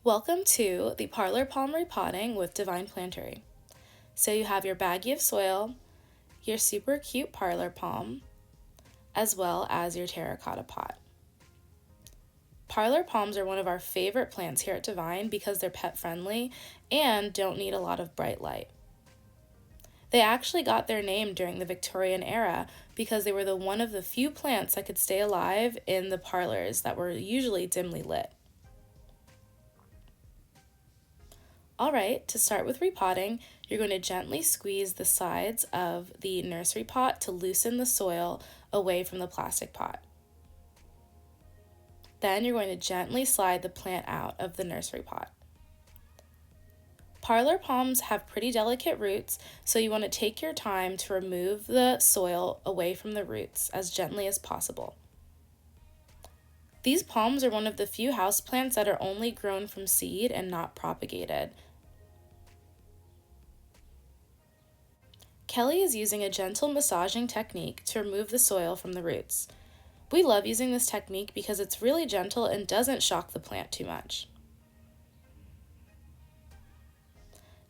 Welcome to the Parlor Palm Repotting with Divine Plantery. So you have your baggie of soil, your super cute parlor palm, as well as your terracotta pot. Parlor palms are one of our favorite plants here at Divine because they're pet friendly and don't need a lot of bright light. They actually got their name during the Victorian era because they were one of the few plants that could stay alive in the parlors that were usually dimly lit. Alright, to start with repotting, you're going to gently squeeze the sides of the nursery pot to loosen the soil away from the plastic pot. Then you're going to gently slide the plant out of the nursery pot. Parlor palms have pretty delicate roots, so you want to take your time to remove the soil away from the roots as gently as possible. These palms are one of the few houseplants that are only grown from seed and not propagated. Kelly is using a gentle massaging technique to remove the soil from the roots. We love using this technique because it's really gentle and doesn't shock the plant too much.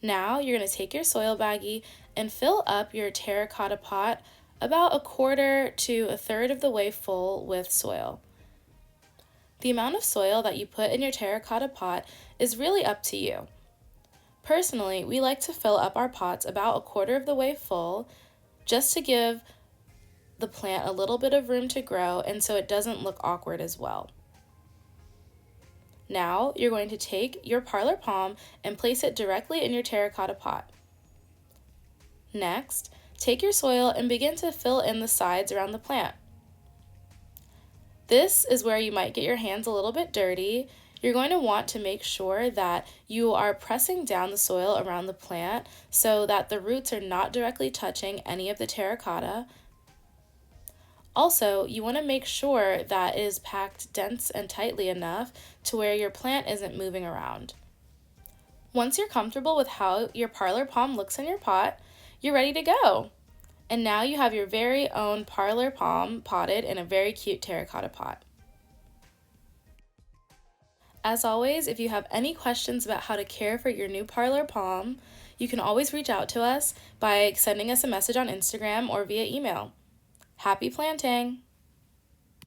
Now you're going to take your soil baggie and fill up your terracotta pot about 1/4 to 1/3 of the way full with soil. The amount of soil that you put in your terracotta pot is really up to you. Personally, we like to fill up our pots about 1/4 of the way full just to give the plant a little bit of room to grow and so it doesn't look awkward as well. Now you're going to take your parlor palm and place it directly in your terracotta pot. Next, take your soil and begin to fill in the sides around the plant. This is where you might get your hands a little bit dirty. You're going to want to make sure that you are pressing down the soil around the plant so that the roots are not directly touching any of the terracotta. Also, you want to make sure that it is packed dense and tightly enough to where your plant isn't moving around. Once you're comfortable with how your parlor palm looks in your pot, you're ready to go. And now you have your very own parlor palm potted in a very cute terracotta pot. As always, if you have any questions about how to care for your new parlor palm, you can always reach out to us by sending us a message on Instagram or via email. Happy planting!